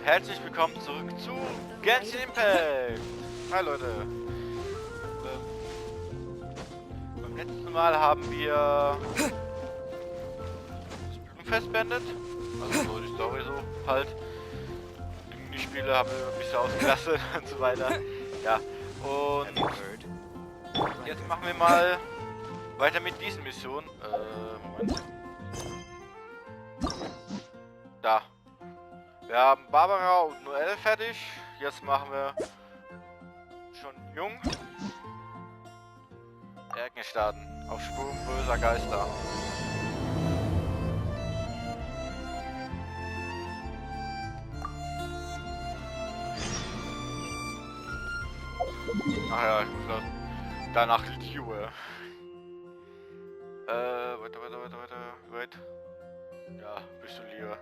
herzlich willkommen zurück zu Genshin Impact. Hi Leute. Beim letzten Mal haben wir das Blumenfest beendet. Also so die Story so halt. Die Minispiele haben wir ein bisschen ausgelassen und so weiter. Ja, und jetzt machen wir mal weiter mit diesen Missionen. Moment. Da. Wir haben Barbara und Noel fertig. Jetzt machen wir Chongyun. Erken starten. Auf Spuren böser Geister. Ach ja, ich muss danach Liue. Warte. Ja, bist du lieber.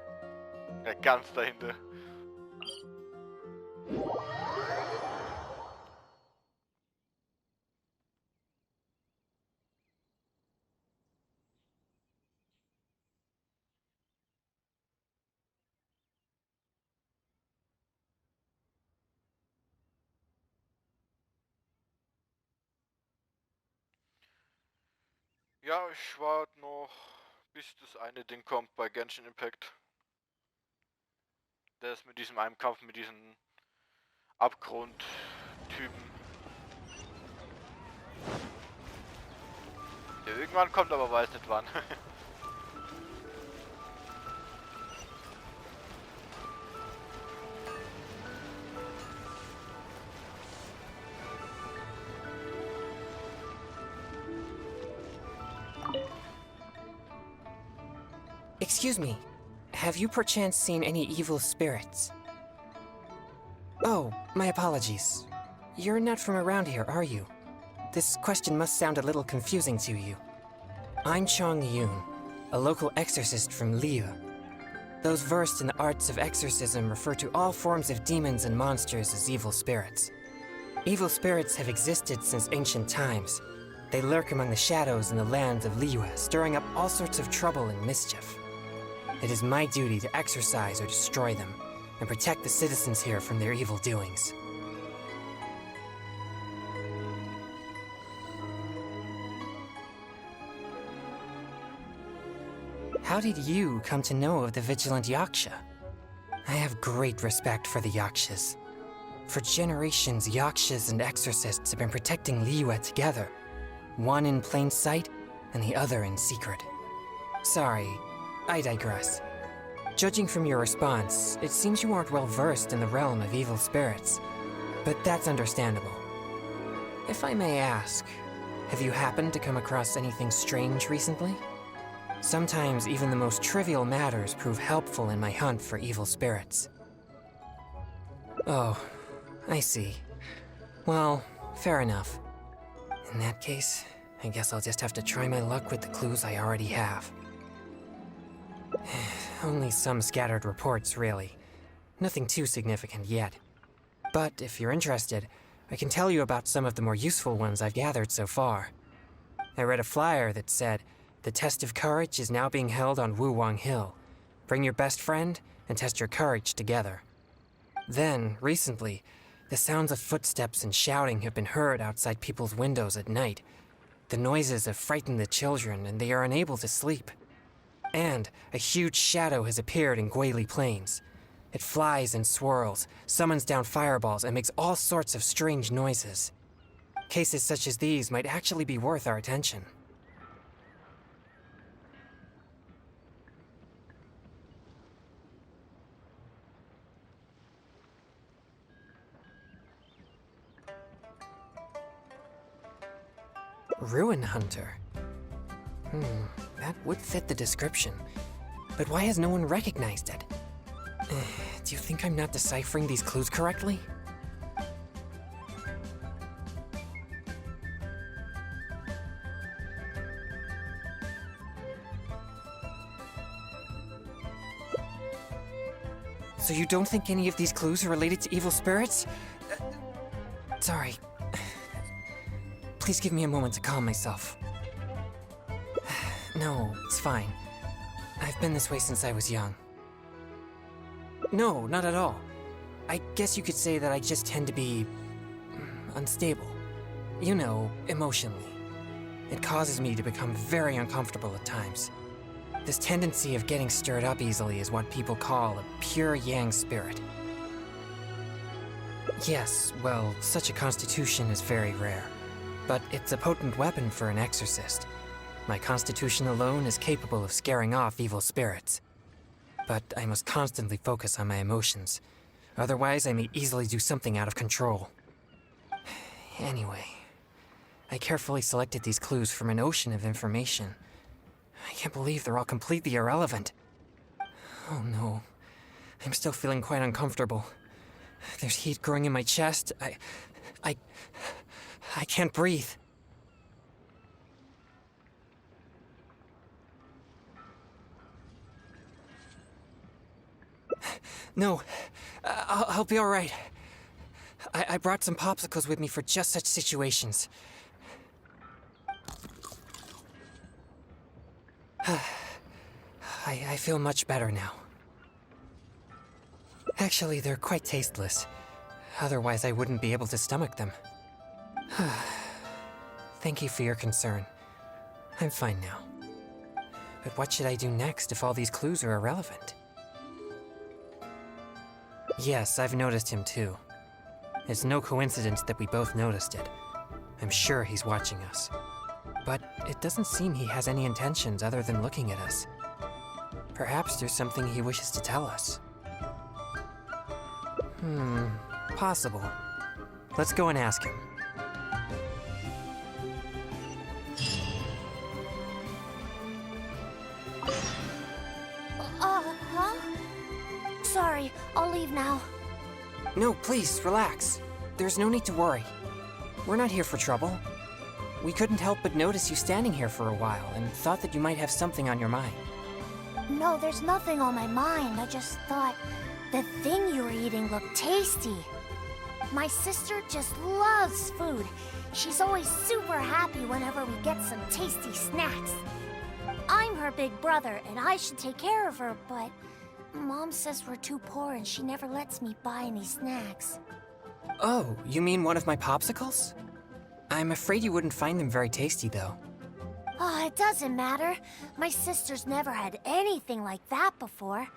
Ja, ganz dahinter. Ja, ich warte noch, bis das eine Ding kommt bei Genshin Impact. Der ist mit diesem einen Kampf, mit diesen Abgrundtypen. Der irgendwann kommt, aber weiß nicht wann. Excuse me, have you perchance seen any evil spirits? Oh, my apologies. You're not from around here, are you? This question must sound a little confusing to you. I'm Chongyun, a local exorcist from Liu. Those versed in the arts of exorcism refer to all forms of demons and monsters as evil spirits. Evil spirits have existed since ancient times. They lurk among the shadows in the lands of Liyue, stirring up all sorts of trouble and mischief. It is my duty to exorcise or destroy them, and protect the citizens here from their evil doings. How did you come to know of the Vigilant Yaksha? I have great respect for the Yakshas. For generations, Yakshas and exorcists have been protecting Liyue together, one in plain sight and the other in secret. Sorry, I digress. Judging from your response, it seems you aren't well versed in the realm of evil spirits, but that's understandable. If I may ask, have you happened to come across anything strange recently? Sometimes even the most trivial matters prove helpful in my hunt for evil spirits. Oh, I see. Well, fair enough. In that case, I guess I'll just have to try my luck with the clues I already have. Only some scattered reports, really. Nothing too significant yet. But if you're interested, I can tell you about some of the more useful ones I've gathered so far. I read a flyer that said, "The test of courage is now being held on Wuwang Hill. Bring your best friend and test your courage together." Then, recently, the sounds of footsteps and shouting have been heard outside people's windows at night. The noises have frightened the children, and they are unable to sleep. And a huge shadow has appeared in Guili Plains. It flies and swirls, summons down fireballs, and makes all sorts of strange noises. Cases such as these might actually be worth our attention. Ruin Hunter. That would fit the description. But why has no one recognized it? Do you think I'm not deciphering these clues correctly? So you don't think any of these clues are related to evil spirits? Sorry. Please give me a moment to calm myself. No, it's fine. I've been this way since I was young. No, not at all. I guess you could say that I just tend to be unstable. You know, emotionally. It causes me to become very uncomfortable at times. This tendency of getting stirred up easily is what people call a pure yang spirit. Yes, well, such a constitution is very rare, but it's a potent weapon for an exorcist. My constitution alone is capable of scaring off evil spirits. But I must constantly focus on my emotions. Otherwise, I may easily do something out of control. Anyway, I carefully selected these clues from an ocean of information. I can't believe they're all completely irrelevant. Oh no, I'm still feeling quite uncomfortable. There's heat growing in my chest. I can't breathe. No, I'll be all right. I brought some popsicles with me for just such situations. I feel much better now. Actually, they're quite tasteless. Otherwise, I wouldn't be able to stomach them. Thank you for your concern. I'm fine now. But what should I do next if all these clues are irrelevant? Yes, I've noticed him too. It's no coincidence that we both noticed it. I'm sure he's watching us. But it doesn't seem he has any intentions other than looking at us. Perhaps there's something he wishes to tell us. Possible. Let's go and ask him. Huh? Sorry, I'll leave now. No, please, relax. There's no need to worry. We're not here for trouble. We couldn't help but notice you standing here for a while and thought that you might have something on your mind. No, there's nothing on my mind. I just thought the thing you were eating looked tasty. My sister just loves food. She's always super happy whenever we get some tasty snacks. I'm her big brother, and I should take care of her, but Mom says we're too poor and she never lets me buy any snacks. Oh, you mean one of my popsicles? I'm afraid you wouldn't find them very tasty, though. Oh, it doesn't matter. My sister's never had anything like that before.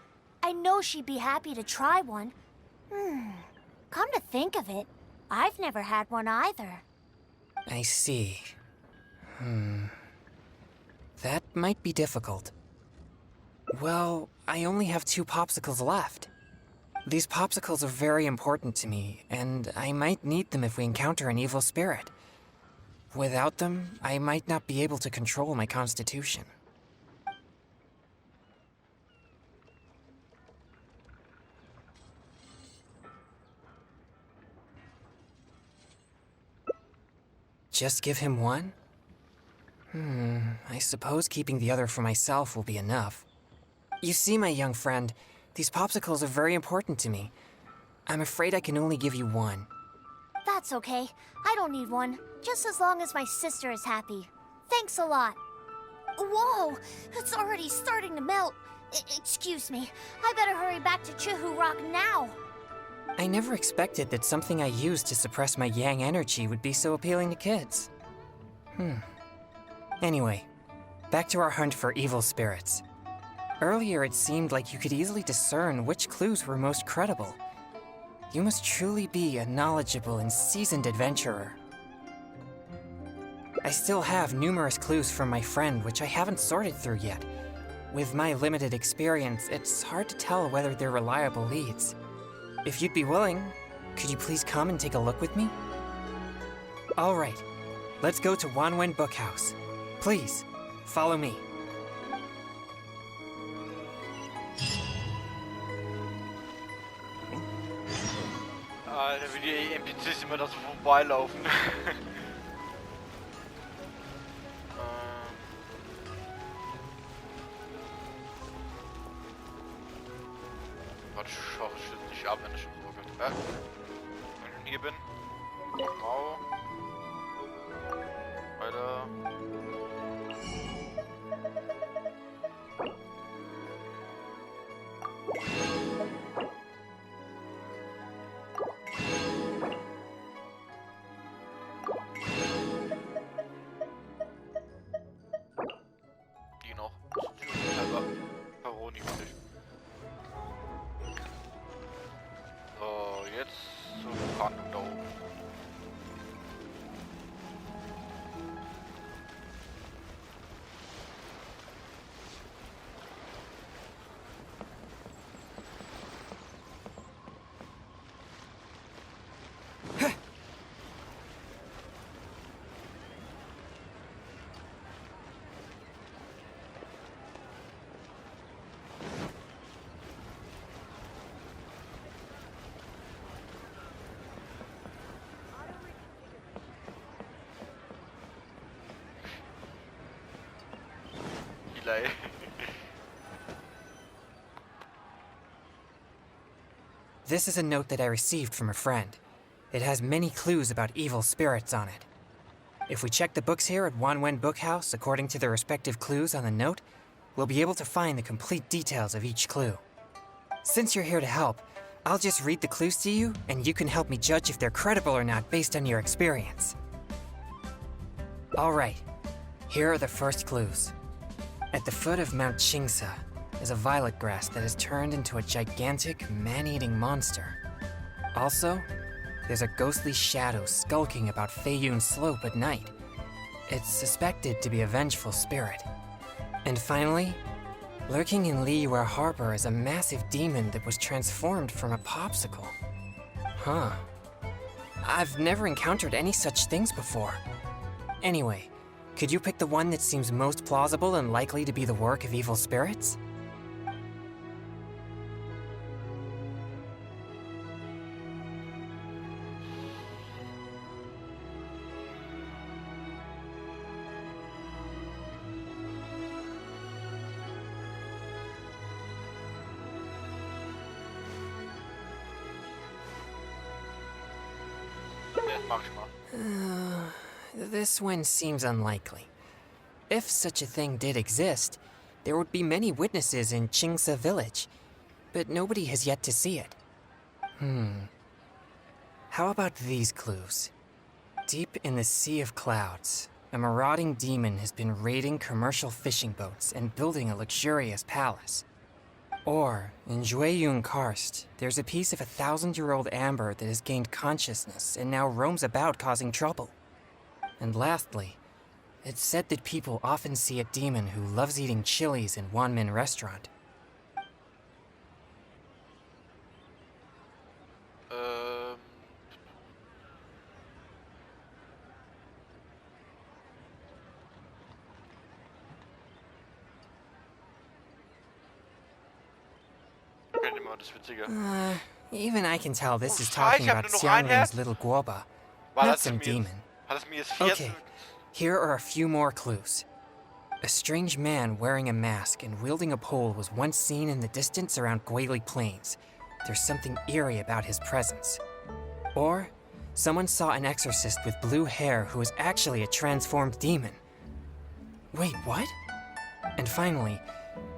I know she'd be happy to try one. Come to think of it, I've never had one either. I see. That might be difficult. Well, I only have 2 popsicles left. These popsicles are very important to me, and I might need them if we encounter an evil spirit. Without them, I might not be able to control my constitution. Just give him one? I suppose keeping the other for myself will be enough. You see, my young friend, these popsicles are very important to me. I'm afraid I can only give you one. That's okay. I don't need one. Just as long as my sister is happy. Thanks a lot. Whoa! It's already starting to melt. Excuse me. I better hurry back to Chihu Rock now. I never expected that something I used to suppress my yang energy would be so appealing to kids. Anyway, back to our hunt for evil spirits. Earlier it seemed like you could easily discern which clues were most credible. You must truly be a knowledgeable and seasoned adventurer. I still have numerous clues from my friend which I haven't sorted through yet. With my limited experience, it's hard to tell whether they're reliable leads. If you'd be willing, could you please come and take a look with me? All right, let's go to Wanwen Bookhouse. Please, follow me. Wie die NPCs immer da so vorbeilaufen. Warte, schau ich nicht ab, wenn ich schon so bin. Wenn ich hier bin. Genau. Weiter. nicht wirklich. So, jetzt zur Fahndung da oben. This is a note that I received from a friend. It has many clues about evil spirits on it. If we check the books here at Wanwen Bookhouse according to the respective clues on the note, we'll be able to find the complete details of each clue. Since you're here to help, I'll just read the clues to you, and you can help me judge if they're credible or not based on your experience. Alright, here are the first clues. At the foot of Mount Chingsa is a violet grass that has turned into a gigantic, man-eating monster. Also, there's a ghostly shadow skulking about Feiyun Slope at night. It's suspected to be a vengeful spirit. And finally, lurking in Liyue Harbor is a massive demon that was transformed from a popsicle. Huh. I've never encountered any such things before. Anyway, could you pick the one that seems most plausible and likely to be the work of evil spirits? This one seems unlikely. If such a thing did exist, there would be many witnesses in Chingsa village, but nobody has yet to see it. How about these clues? Deep in the Sea of Clouds, a marauding demon has been raiding commercial fishing boats and building a luxurious palace. Or, in Jueyun Karst, there's a piece of 1,000-year-old amber that has gained consciousness and now roams about causing trouble. And lastly, it's said that people often see a demon who loves eating chilies in Wanmin restaurant. Even I can tell this is talking about Xiangling's little guoba, not some demon. Okay, here are a few more clues. A strange man wearing a mask and wielding a pole was once seen in the distance around Guili Plains. There's something eerie about his presence. Or, someone saw an exorcist with blue hair who was actually a transformed demon. Wait, what? And finally,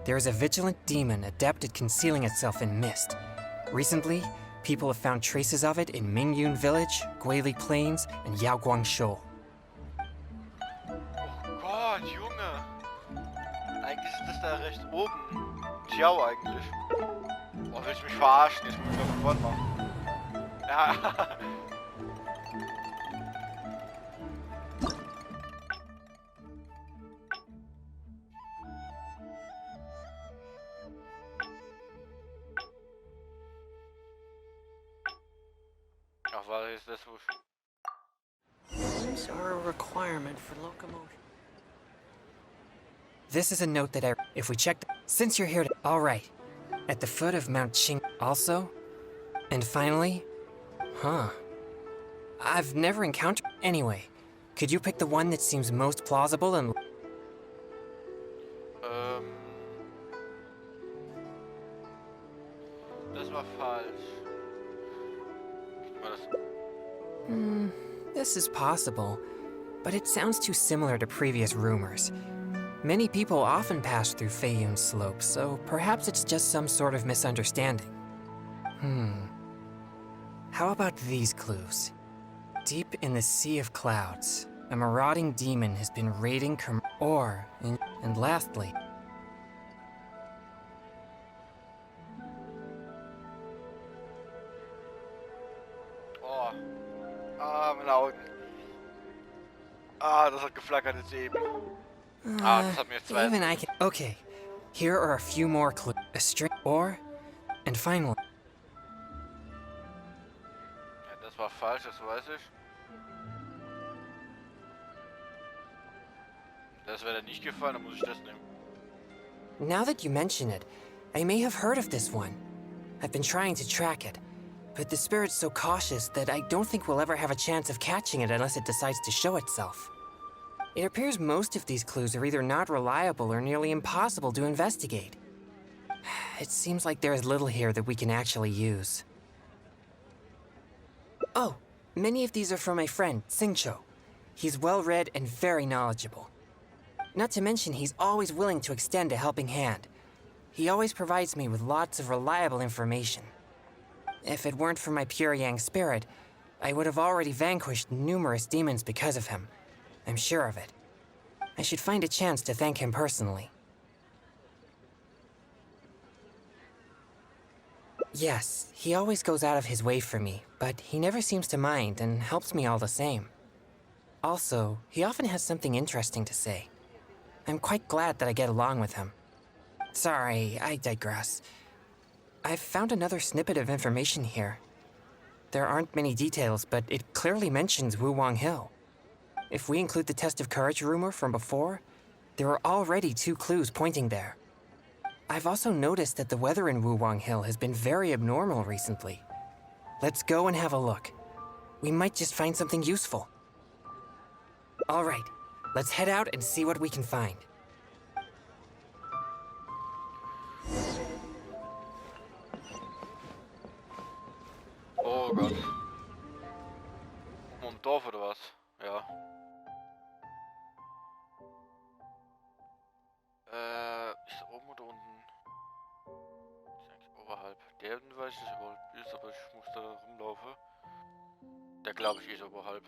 there is a vigilant demon adept at concealing itself in mist. Recently, people have found traces of it in Mingyun Village, Guili Plains, and Yaoguang-Shou. Oh Gott, Junge! Eigentlich ist das da rechts oben. Tiao eigentlich. Oh, willst du mich verarschen? Jetzt muss ich noch von machen. Ja. These are a requirement for locomotion. This is a note that if we check, since you're here to, alright, at the foot of Mount Ching, also, and finally, I've never encountered, anyway, could you pick the one that seems most plausible and, Das war falsch. This is possible, but it sounds too similar to previous rumors. Many people often pass through Feiyun Slope, so perhaps it's just some sort of misunderstanding. How about these clues? Deep in the Sea of Clouds, a marauding demon has been raiding and lastly, angeflackert jetzt eben. Ah, das hat mir jetzt zwei. Even I can. Okay, here are a few more clues. A string, or, and finally. Ja, das war falsch, das weiß ich. Das wäre dir nicht gefallen, dann muss ich das nehmen. Now that you mention it, I may have heard of this one. I've been trying to track it, but the spirit's so cautious that I don't think we'll ever have a chance of catching it unless it decides to show itself. It appears most of these clues are either not reliable or nearly impossible to investigate. It seems like there is little here that we can actually use. Oh, many of these are from my friend, Singcho. He's well-read and very knowledgeable. Not to mention, he's always willing to extend a helping hand. He always provides me with lots of reliable information. If it weren't for my pure yang spirit, I would have already vanquished numerous demons because of him. I'm sure of it. I should find a chance to thank him personally. Yes, he always goes out of his way for me, but he never seems to mind and helps me all the same. Also, he often has something interesting to say. I'm quite glad that I get along with him. Sorry, I digress. I've found another snippet of information here. There aren't many details, but it clearly mentions Wuwang Hill. If we include the test of courage rumor from before, there are already 2 clues pointing there. I've also noticed that the weather in Wuwang Hill has been very abnormal recently. Let's go and have a look. We might just find something useful. All right, let's head out and see what we can find. Oh Gott. Um Dorf oder was? Ja. Ist da oben oder unten? Ist eigentlich oberhalb. Der weiß ich nicht, wo ist, aber ich muss da rumlaufen. Der glaube ich ist oberhalb.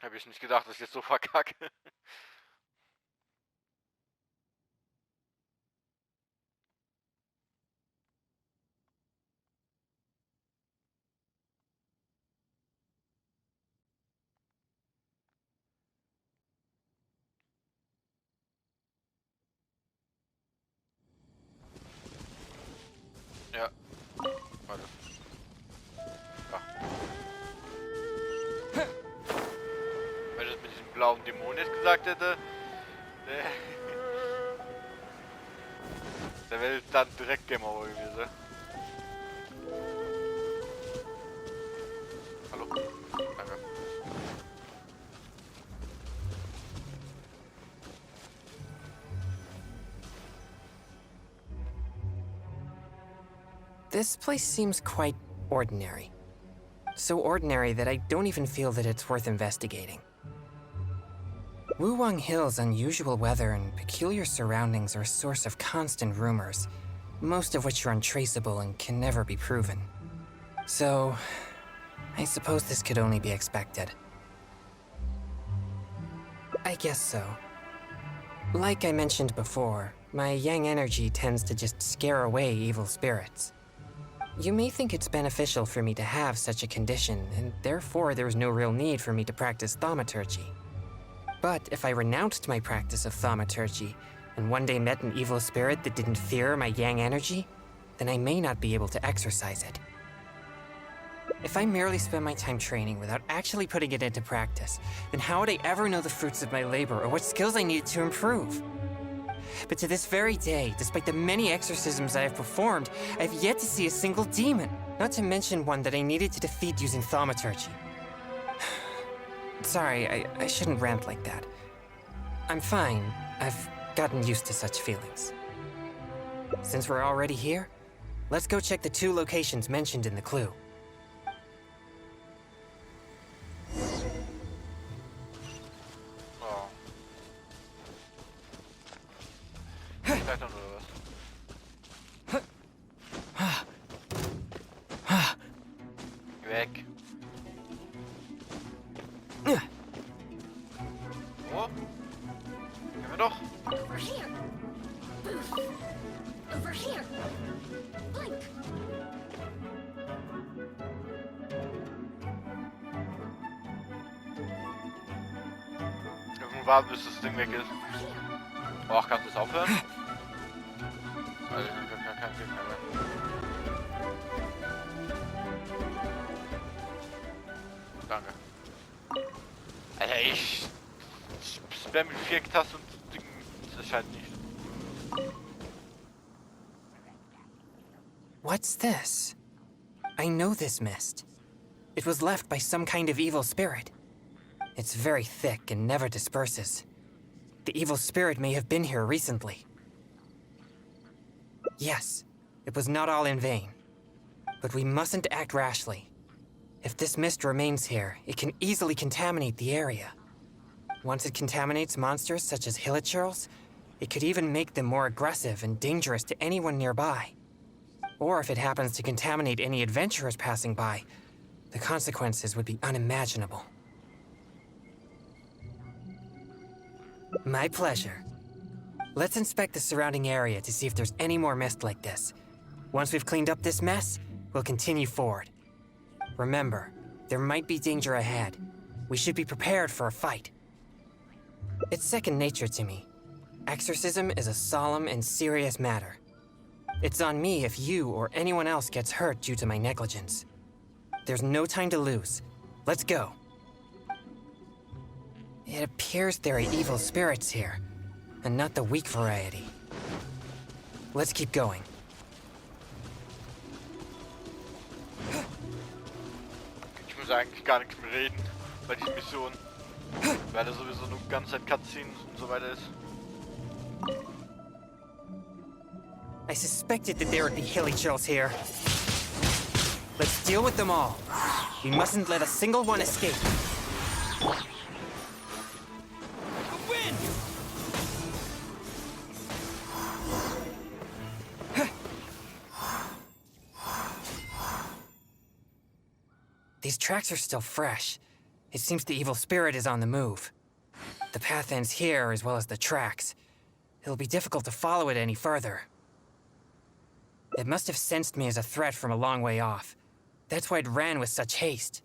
Habe ich nicht gedacht, dass ich jetzt so verkacke. Ja. Warte. Ja. Wenn ich das mit diesem blauen Dämon jetzt gesagt hätte, der wäre dann direkt Game Over gewesen. Hallo? Danke. This place seems quite ordinary. So ordinary that I don't even feel that it's worth investigating. Wuwang Hill's unusual weather and peculiar surroundings are a source of constant rumors, most of which are untraceable and can never be proven. So, I suppose this could only be expected. I guess so. Like I mentioned before, my yang energy tends to just scare away evil spirits. You may think it's beneficial for me to have such a condition, and therefore there's no real need for me to practice thaumaturgy. But if I renounced my practice of thaumaturgy, and one day met an evil spirit that didn't fear my yang energy, then I may not be able to exercise it. If I merely spend my time training without actually putting it into practice, then how would I ever know the fruits of my labor or what skills I needed to improve? But to this very day, despite the many exorcisms I have performed, I have yet to see a single demon, not to mention one that I needed to defeat using thaumaturgy. Sorry, I shouldn't rant like that. I'm fine. I've gotten used to such feelings. Since we're already here, let's go check the 2 locations mentioned in the clue. Klettern oder was? Weg. Oh? Können wir doch? Over here. Over here. Blink. warten, bis das Ding weg ist. Oh, kannst du das aufhören? Also, kein Gegner mehr. Danke. Alter, ich spam mit 4 Tasten und Ding, das scheint nicht. What's this? I know this mist. It was left by some kind of evil spirit. It's very thick and never disperses. The evil spirit may have been here recently. Yes, it was not all in vain. But we mustn't act rashly. If this mist remains here, it can easily contaminate the area. Once it contaminates monsters such as hilichurls, it could even make them more aggressive and dangerous to anyone nearby. Or if it happens to contaminate any adventurers passing by, the consequences would be unimaginable. My pleasure. Let's inspect the surrounding area to see if there's any more mist like this. Once we've cleaned up this mess, we'll continue forward. Remember, there might be danger ahead. We should be prepared for a fight. It's second nature to me. Exorcism is a solemn and serious matter. It's on me if you or anyone else gets hurt due to my negligence. There's no time to lose. Let's go. It appears there are evil spirits here, and not the weak variety. Let's keep going. Ich muss eigentlich gar nichts mehr reden bei dieser Mission, weil da sowieso nur ganze Zeit Cutscenes und so weiter ist. I suspected that there would be hilichurls here. Let's deal with them all. We mustn't let a single one escape. Win! These tracks are still fresh. It seems the evil spirit is on the move. The path ends here as well as the tracks. It'll be difficult to follow it any further. It must have sensed me as a threat from a long way off. That's why it ran with such haste.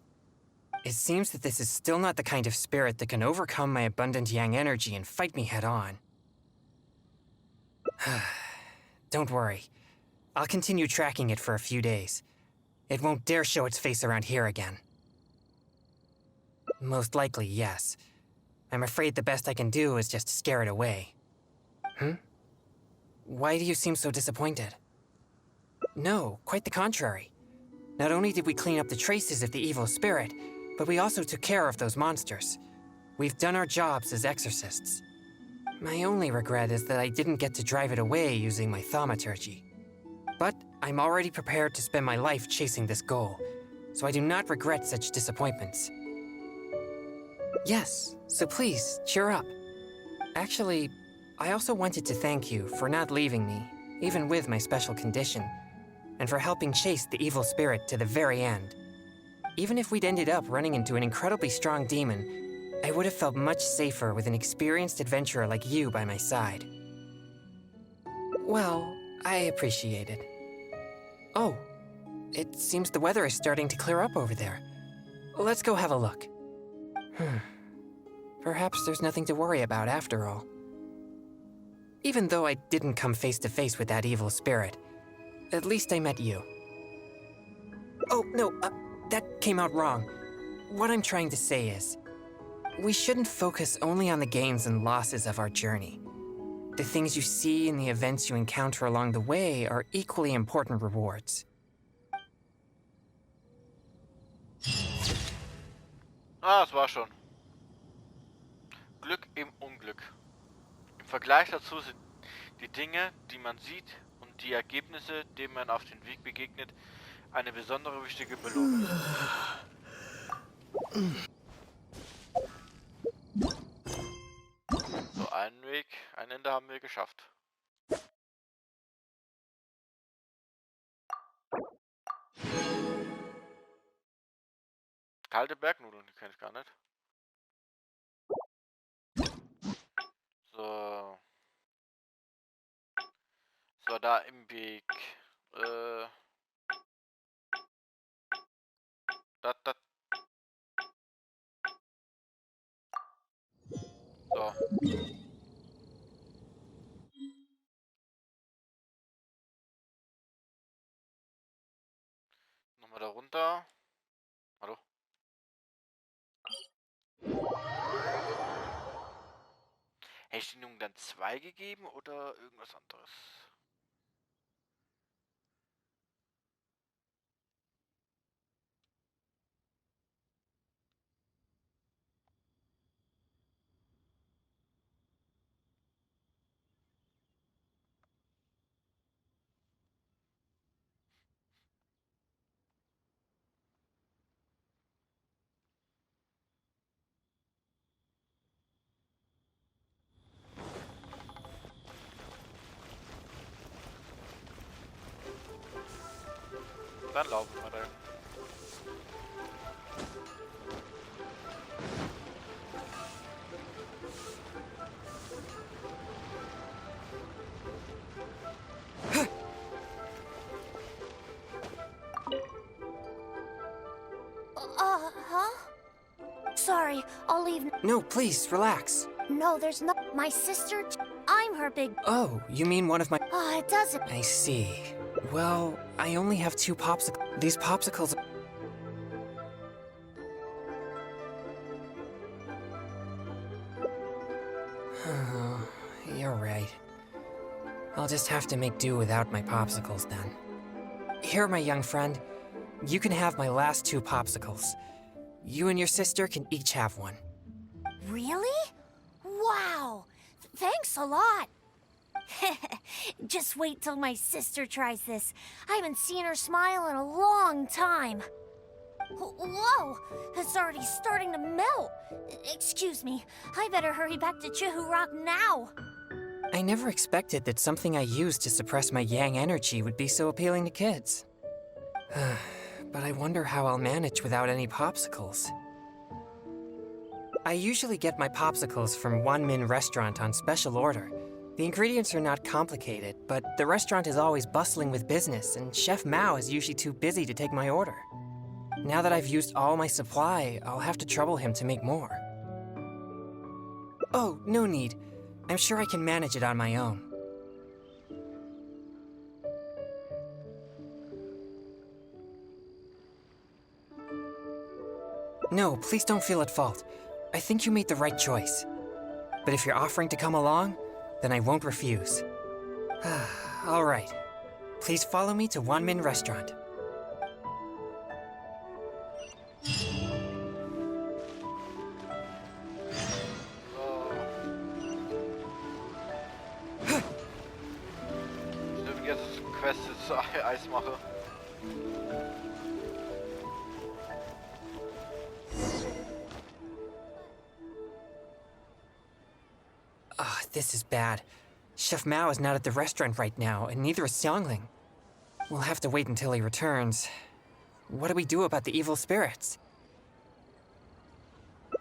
It seems that this is still not the kind of spirit that can overcome my abundant yang energy and fight me head on. Don't worry. I'll continue tracking it for a few days. It won't dare show its face around here again. Most likely, yes. I'm afraid the best I can do is just scare it away. Why do you seem so disappointed? No, quite the contrary. Not only did we clean up the traces of the evil spirit, but we also took care of those monsters. We've done our jobs as exorcists. My only regret is that I didn't get to drive it away using my thaumaturgy. But I'm already prepared to spend my life chasing this goal, so I do not regret such disappointments. Yes, so please, cheer up. Actually, I also wanted to thank you for not leaving me, even with my special condition, and for helping chase the evil spirit to the very end. Even if we'd ended up running into an incredibly strong demon, I would have felt much safer with an experienced adventurer like you by my side. Well, I appreciate it. Oh, it seems the weather is starting to clear up over there. Let's go have a look. Perhaps there's nothing to worry about after all. Even though I didn't come face to face with that evil spirit, at least I met you. Oh, no, that came out wrong. What I'm trying to say is, we shouldn't focus only on the gains and losses of our journey. The things you see and the events you encounter along the way are equally important rewards. Ah, das war schon. Glück im Unglück. Im Vergleich dazu sind die Dinge, die man sieht, und die Ergebnisse, denen man auf den Weg begegnet, eine besondere wichtige Belohnung. So, einen Weg, ein Ende haben wir geschafft. Kalte Bergnudeln, die kenne ich gar nicht. So. Das war da im Weg. So. So. Nochmal da runter. Hallo? Hätte ich den Jungen dann 2 gegeben oder irgendwas anderes? Dann laufen wir da. Huh? Sorry, I'll leave. No, please, relax. No, there's no. My sister. I'm her big. Oh, you mean one of my... It doesn't. I see. Well, I only have 2 popsicles. These popsicles... You're right. I'll just have to make do without my popsicles then. Here, my young friend. You can have my last 2 popsicles. You and your sister can each have one. Really? Wow! Thanks a lot! Just wait till my sister tries this. I haven't seen her smile in a long time. Whoa! It's already starting to melt. Excuse me. I better hurry back to Chihu Rock now. I never expected that something I used to suppress my yang energy would be so appealing to kids. But I wonder how I'll manage without any popsicles. I usually get my popsicles from One Min Restaurant on special order. The ingredients are not complicated, but the restaurant is always bustling with business, and Chef Mao is usually too busy to take my order. Now that I've used all my supply, I'll have to trouble him to make more. Oh, no need. I'm sure I can manage it on my own. No, please don't feel at fault. I think you made the right choice. But if you're offering to come along, then I won't refuse. All right. Please follow me to One Min Restaurant. Ich dürfen jetzt Quest zu Eis mache. This is bad. Chef Mao is not at the restaurant right now, and neither is Xiangling. We'll have to wait until he returns. What do we do about the evil spirits?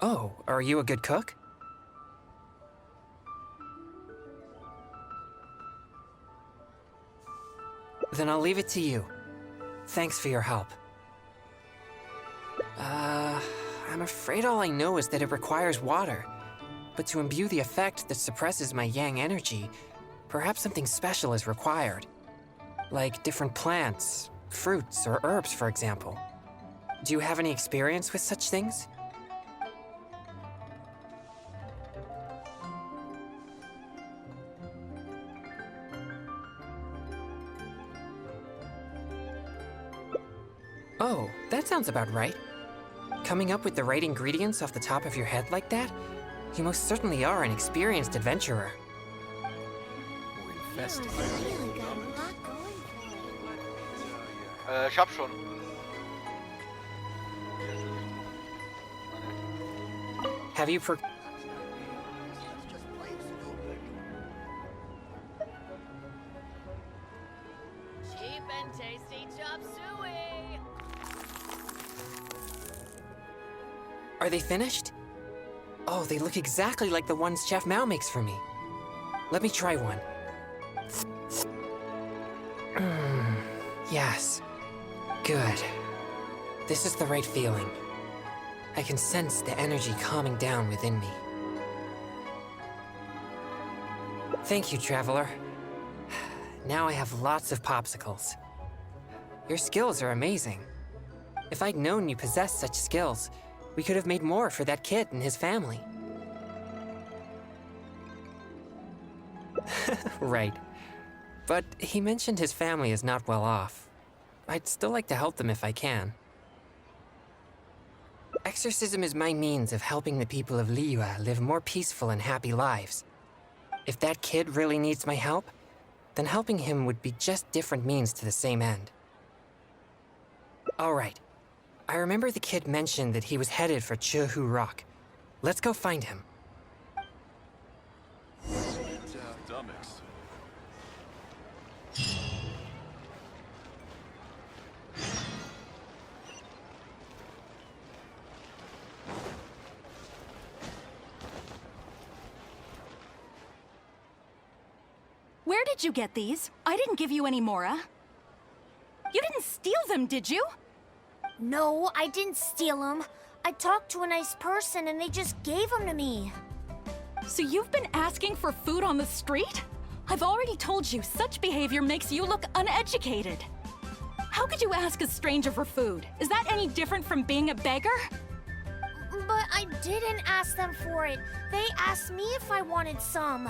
Oh, are you a good cook? Then I'll leave it to you. Thanks for your help. I'm afraid all I know is that it requires water. But to imbue the effect that suppresses my yang energy, perhaps something special is required. Like different plants, fruits, or herbs, for example. Do you have any experience with such things? Oh, that sounds about right. Coming up with the right ingredients off the top of your head like that? You most certainly are an experienced adventurer. Really got a lot going for it. Ich hab schon. Have you Cheap and tasty chop suey. Are they finished? Oh, they look exactly like the ones Chef Mao makes for me. Let me try one. Yes. Good. This is the right feeling. I can sense the energy calming down within me. Thank you, Traveler. Now I have lots of popsicles. Your skills are amazing. If I'd known you possessed such skills, we could have made more for that kid and his family. Right. But he mentioned his family is not well off. I'd still like to help them if I can. Exorcism is my means of helping the people of Liyue live more peaceful and happy lives. If that kid really needs my help, then helping him would be just different means to the same end. All right. I remember the kid mentioned that he was headed for Chehu Rock. Let's go find him. Where did you get these? I didn't give you any, Mora. You didn't steal them, did you? No, I didn't steal them. I talked to a nice person and they just gave them to me. So you've been asking for food on the street? I've already told you, such behavior makes you look uneducated. How could you ask a stranger for food? Is that any different from being a beggar? But I didn't ask them for it. They asked me if I wanted some.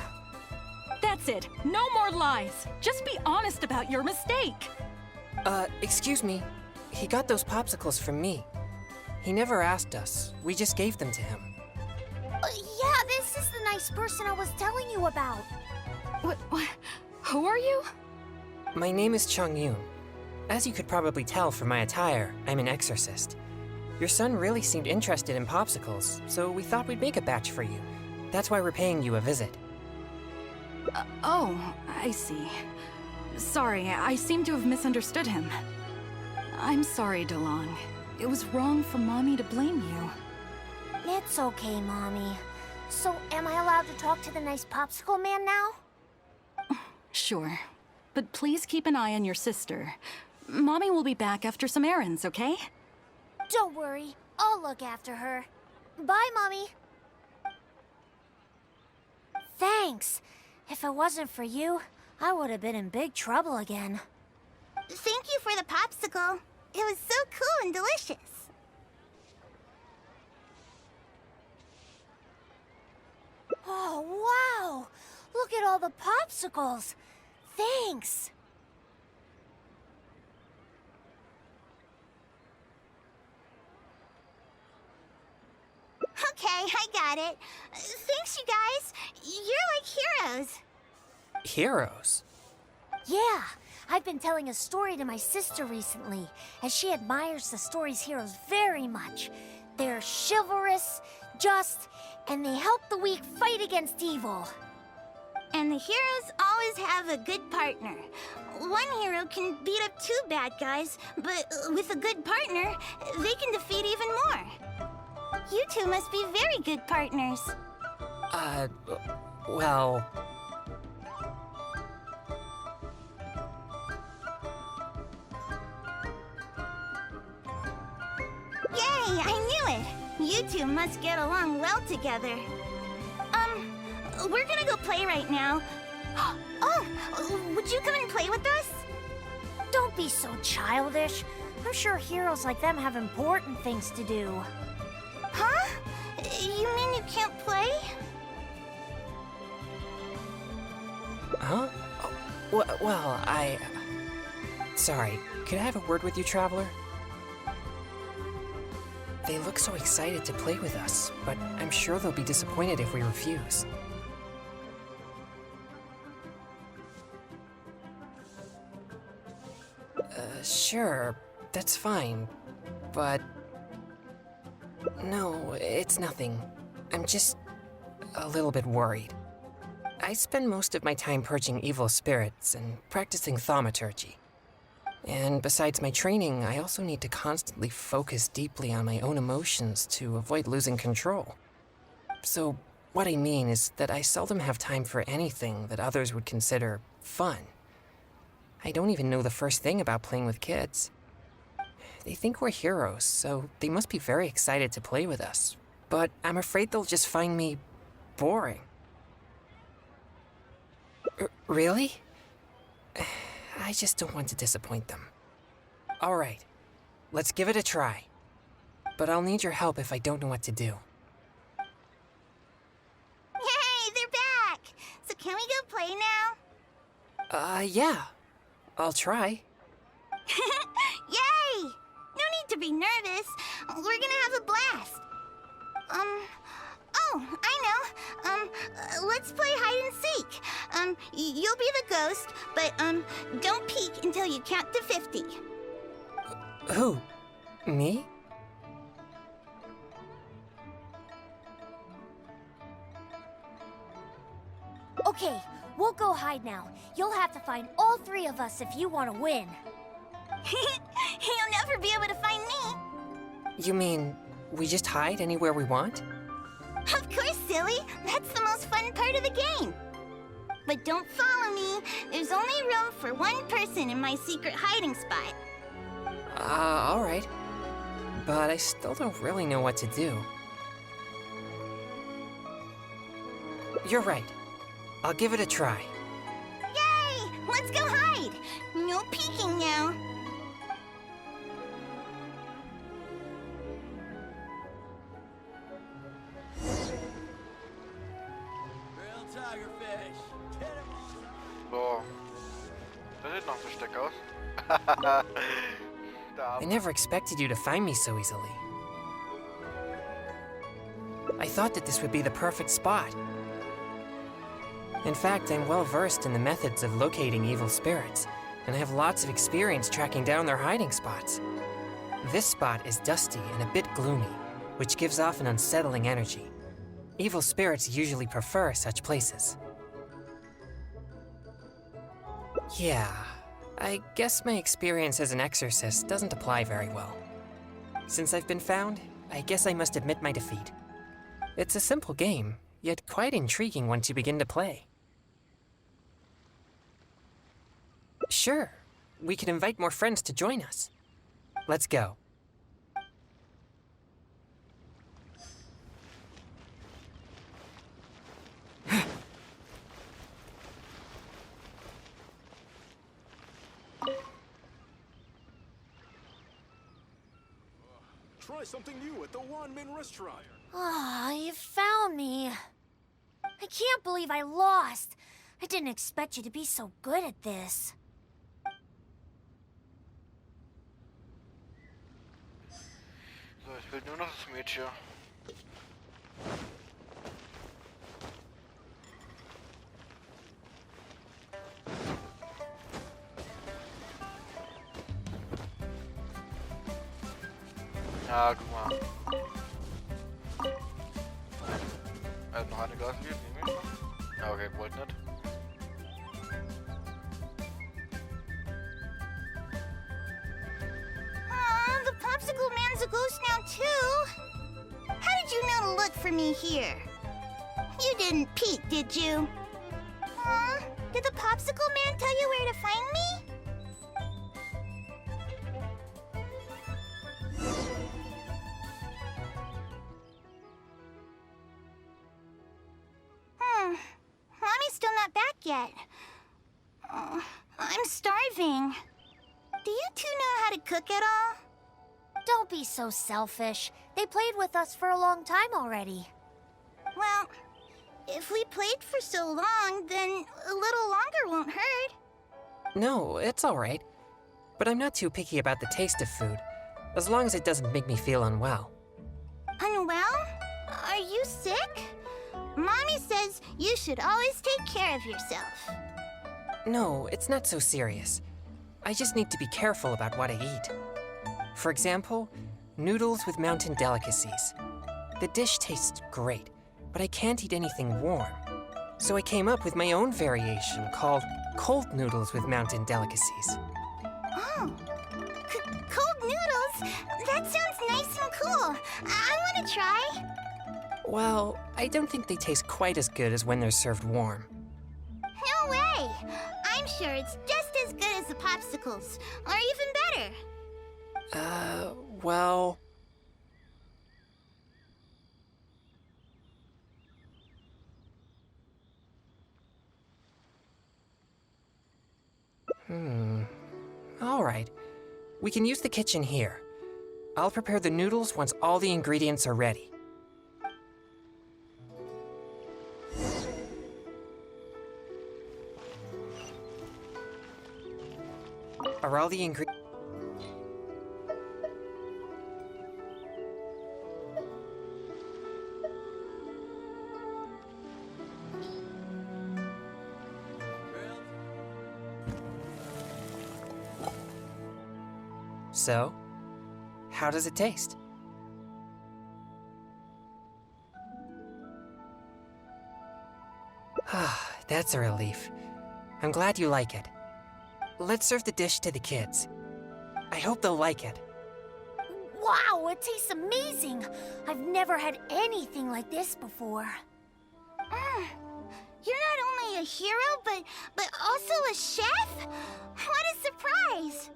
That's it. No more lies. Just be honest about your mistake. Excuse me. He got those popsicles from me. He never asked us. We just gave them to him. Yeah, this is the nice person I was telling you about. What? Who are you? My name is Chongyun. As you could probably tell from my attire, I'm an exorcist. Your son really seemed interested in popsicles, so we thought we'd make a batch for you. That's why we're paying you a visit. Oh, I see. Sorry, I seem to have misunderstood him. I'm sorry, DeLong. It was wrong for Mommy to blame you. It's okay, Mommy. So, am I allowed to talk to the nice popsicle man now? Sure. But please keep an eye on your sister. Mommy will be back after some errands, okay? Don't worry. I'll look after her. Bye, Mommy. Thanks. If it wasn't for you, I would have been in big trouble again. Thank you for the popsicle. It was so cool and delicious. Oh, wow! Look at all the popsicles! Thanks! Okay, I got it. Thanks, you guys. You're like heroes. Heroes? Yeah, I've been telling a story to my sister recently, and she admires the story's heroes very much. They're chivalrous, just, and they help the weak fight against evil. And the heroes always have a good partner. One hero can beat up two bad guys, but with a good partner, they can defeat even more. You two must be very good partners. Well... Yay, I knew it! You two must get along well together. We're gonna go play right now. Oh, would you come and play with us? Don't be so childish. I'm sure heroes like them have important things to do. Huh? You mean you can't play? Huh? Oh, well, Sorry, could I have a word with you, Traveler? They look so excited to play with us, but I'm sure they'll be disappointed if we refuse. Sure, that's fine, but... No, it's nothing. I'm just a little bit worried. I spend most of my time purging evil spirits and practicing thaumaturgy. And besides my training, I also need to constantly focus deeply on my own emotions to avoid losing control. So, what I mean is that I seldom have time for anything that others would consider fun. I don't even know the first thing about playing with kids. They think we're heroes, so they must be very excited to play with us. But I'm afraid they'll just find me boring. Really? I just don't want to disappoint them. All right, let's give it a try. But I'll need your help if I don't know what to do. Yay, they're back! So can we go play now? Yeah. I'll try. Yay! No need to be nervous. We're gonna have a blast. Oh, I know. Let's play hide and seek. You'll be the ghost, but, don't peek until you count to 50. Who? Me? Okay, we'll go hide now. You'll have to find all 3 of us if you want to win. You'll never be able to find me. You mean we just hide anywhere we want? Of course, silly. That's the most fun part of the game. But don't follow me. There's only room for 1 person in my secret hiding spot. All right. But I still don't really know what to do. You're right. I'll give it a try. Yay! Let's go hide. No peeking now. Real tigerfish. Get him on. Boah. Das sieht noch so steck aus. I never expected you to find me so easily. I thought that this would be the perfect spot. In fact, I'm well versed in the methods of locating evil spirits, and I have lots of experience tracking down their hiding spots. This spot is dusty and a bit gloomy, which gives off an unsettling energy. Evil spirits usually prefer such places. Yeah, I guess my experience as an exorcist doesn't apply very well. Since I've been found, I guess I must admit my defeat. It's a simple game, yet quite intriguing once you begin to play. Sure, we can invite more friends to join us. Let's go. Try something new at the Wanmin restaurant. Ah, you found me. I can't believe I lost. I didn't expect you to be so good at this. So, ich will nur noch das Mädchen. Ja, guck mal. Er hat noch eine Gaslied, nehme ich. Ja, okay, wollte nicht. Aw, the popsicle man's a ghost now, too. How did you know to look for me here? You didn't peek, did you? Aw, did the popsicle man tell you where to find me? Mommy's still not back yet. I'm starving. Do you two know how to cook at all? Don't be so selfish. They played with us for a long time already. Well, if we played for so long, then a little longer won't hurt. No, it's all right. But I'm not too picky about the taste of food, as long as it doesn't make me feel unwell. Unwell? Are you sick? Mommy says you should always take care of yourself. No, it's not so serious. I just need to be careful about what I eat. For example, noodles with mountain delicacies. The dish tastes great, but I can't eat anything warm. So I came up with my own variation called cold noodles with mountain delicacies. Oh, cold noodles? That sounds nice and cool. I want to try. Well, I don't think they taste quite as good as when they're served warm. No way! I'm sure it's just as good as the popsicles, or even better. Well... Alright. We can use the kitchen here. I'll prepare the noodles once all the ingredients are ready. Are all the ingredients... So, how does it taste? Ah, that's a relief. I'm glad you like it. Let's serve the dish to the kids. I hope they'll like it. Wow, it tastes amazing! I've never had anything like this before. You're not only a hero, but also a chef? What a surprise!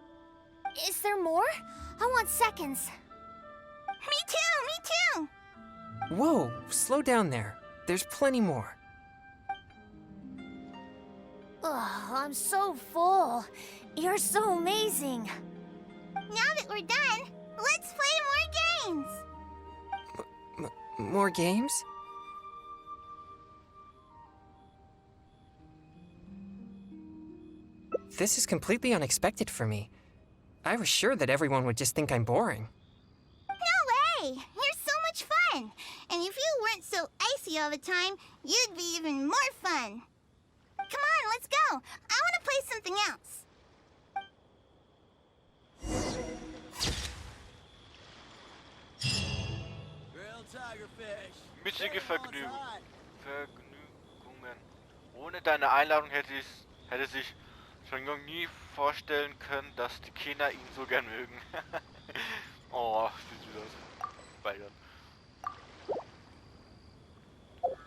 Is there more? I want seconds. Me too! Whoa, slow down there. There's plenty more. Ugh, I'm so full. You're so amazing. Now that we're done, let's play more games! More games? This is completely unexpected for me. I was sure that everyone would just think I'm boring. No way! You're so much fun! And if you weren't so icy all the time, you'd be even more fun. Come on, let's go! I want to play something else. Grilled tigerfish. Mitzige Vergnügungen. Ohne deine Einladung hätte sich Chongyun nie vorstellen können, dass die Kinder ihn so gern mögen. Oh, sieht süß aus. Beide.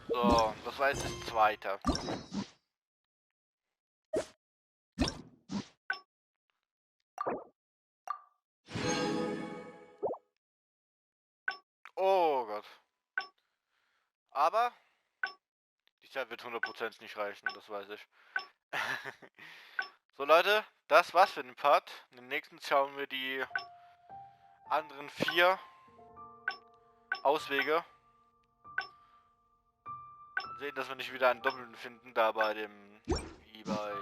So, das war jetzt das zweite. Oh Gott. Aber die Zeit wird 100% nicht reichen, das weiß ich. So Leute, das war's für den Part. In dem nächsten schauen wir die anderen 4 Auswege. Und sehen, dass wir nicht wieder einen Doppelten finden, da bei dem... wie bei...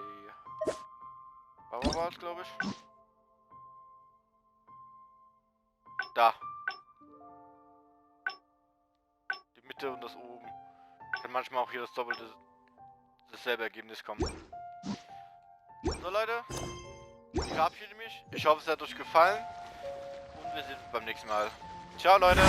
Wo war es, glaube ich? Da. Die Mitte und das oben. Kann manchmal auch hier das Doppelte, dasselbe Ergebnis kommen. So Leute, ich verabschiede mich. Ich hoffe, es hat euch gefallen. Und wir sehen uns beim nächsten Mal. Ciao Leute!